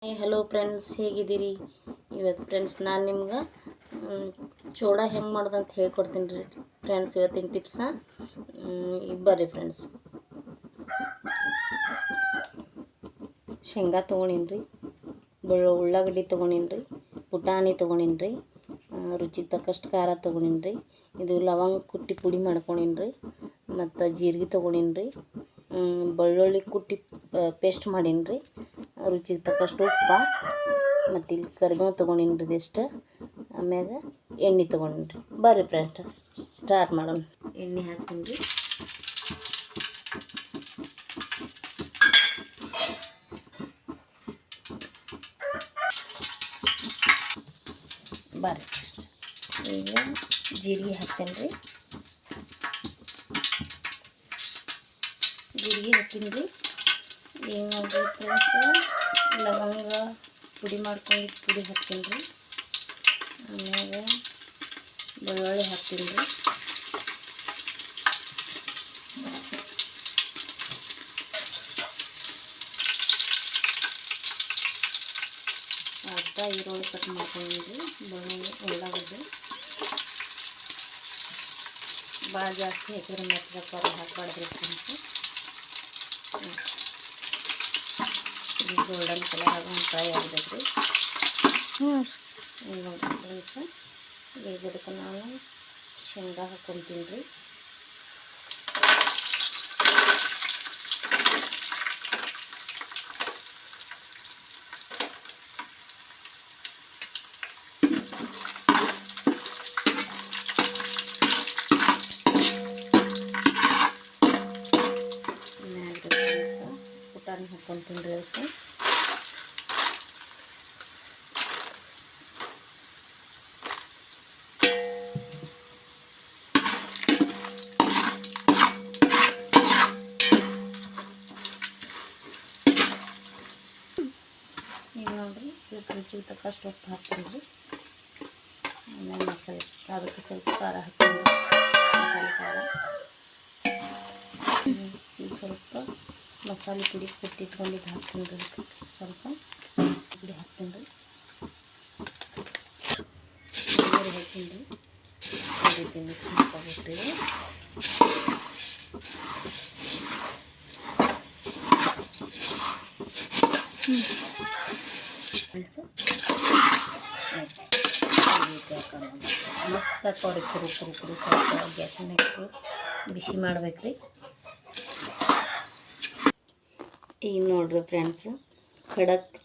Hello friends, ಹೇಗಿದ್ದೀರಿ? ಇವತ್ತು friends ನಾನು ನಿಮ್ಗೆ ಚೋಡ ಹೆಂಗೆ ಮಾಡೋದಂತ ಹೇಳ್ಕೊಡ್ತೀನಿ ರೀ ಫ್ರೆಂಡ್ಸ್. ಇವತ್ತಿನ ಟಿಪ್ಸ್ನ ಬರ್ರಿ ಫ್ರೆಂಡ್ಸ್. ಶೇಂಗಾ ತೊಗೊಂಡಿನಿ ರೀ, ಉಳ್ಳಾಗಡ್ಡಿ ತೊಗೊಂಡಿನಿ ರೀ, ಪುಟಾಣಿ ತೊಗೊಂಡಿನಿ ರೀ, ರುಚಿಗೆ ತಕ್ಕಷ್ಟು ಖಾರ ತೊಗೊಂಡಿನಿ ರೀ, ಇದು ಲವಂಗ ಕುಟ್ಟಿ ಪುಡಿ ಮಾಡ್ಕೊಂಡಿನಿ ರೀ, ಮತ್ತು ಜೀರಿಗೆ ತೊಗೊಂಡಿನಿ ರೀ, ಬೆಳ್ಳುಳ್ಳಿ ಕುಟ್ಟಿ ಪೇಸ್ಟ್ ಮಾಡೀನಿ ರೀ, ರುಚಿಗೆ ತಕ್ಕಷ್ಟು ಉಪ್ಪು, ಮತ್ತು ಇಲ್ಲಿ ಕರಿಬೇವು ತೊಗೊಂಡಿನಿ ರೀ ಇದಿಷ್ಟು. ಆಮ್ಯಾಗ ಎಣ್ಣೆ ತೊಗೊಂಡಿನಿ ರೀ. ಬರ್ರಿ ಫ್ರೆಂಡ್ಸ್ ಸ್ಟಾರ್ಟ್ ಮಾಡೋಣ. ಎಣ್ಣೆ ಹಾಕ್ತೀನಿ ರೀ. ಬರ್ರಿ ಈಗ ಜೀರಿಗೆ ಹಾಕ್ತೇನೆ ರೀ. ಜೀರಿಗೆ ಹಾಕ್ತೀನಿ ರೀ. ಈಗ ನೋಡಿರಿ ಫ್ರೆಂಡ್ಸ್, ಲವಂಗ ಪುಡಿ ಮಾಡ್ಕೊಂಡು ಪುಡಿ ಹಾಕ್ತೀನಿ ರೀ. ಆಮ್ಯಾಗ ಬೆಳ್ಳುಳ್ಳಿ ಹಾಕ್ತೀನಿ ರೀ. ಅರ್ಧ ಈರುಳ್ಳಿ ಕಟ್ ಮಾಡ್ಕೊಂಡಿರಿ. ಬೆಳ್ಳುಳ್ಳಿ ಉಳ್ಳಾಗಡ್ಡಿ ಭಾಳ ಜಾಸ್ತಿ ಹಾಕಿದ್ರೆ ಮೆಚ್ಚಬೇಕು, ಹಾಕಬಾರ್ದು ಫ್ರೆಂಡ್ಸ್. ಈಗ ಗೋಲ್ಡನ್ ಕಲರ್ ಆಗೋಂಗೆ ಫ್ರೈ ಆಗಬೇಕು ರೀ. ಈಗ ನೋಡಿ ಫ್ರೆಂಡ್ಸ್, ಈಗ ಇದಕ್ಕೆ ನಾನು ಶೇಂಗಾ ಹಾಕ್ಕೊತೀನಿ ರೀ. ಪುಟಾಣಿ ಹಾಕ್ಕೊತೀನಿ ರೀ ಅದಕ್ಕೆ. ಈಗ ನೋಡಿರಿ, ಇದಕ್ಕೆ ರುಚಿಗೆ ತಕ್ಕಷ್ಟು ಉಪ್ಪು ಹಾಕ್ತೀನಿ ರೀ. ಆಮೇಲೆ ಮಸಾಲೆ ಅದಕ್ಕೆ ಸ್ವಲ್ಪ ಖಾರ ಹಾಕ್ತೀನಿ ರೀ. ಮಸಾಲೆ ಖಾರ ಈಗ ಸ್ವಲ್ಪ ಮಸಾಲೆ ಪುಡಿ ಕೊಟ್ಟಿಟ್ಕೊಂಡಿದ್ದು ಹಾಕ್ತೀನಿ ರೀ. ಅದಕ್ಕೆ ಸ್ವಲ್ಪ ಪುಡಿ ಹಾಕ್ತೀನಿ ರೀ. ನೀರು ಹಾಕ್ತೀನಿ ರೀ. ಈ ರೀತಿ ಮಿಕ್ಸ್ ಮಾಡ್ಕೊಬಿಟ್ರಿ. ಮಸ್ತ್ ಹಾಕೋರಿ. ಕುರು ಕುರು ಕುರು ಸ್ವಲ್ಪ ಗ್ಯಾಸಿನ ಇಟ್ಟು ಬಿಸಿ ಮಾಡ್ಬೇಕು ರೀ. ಈಗ ನೋಡ್ರಿ ಫ್ರೆಂಡ್ಸ್, ಖಡಕ್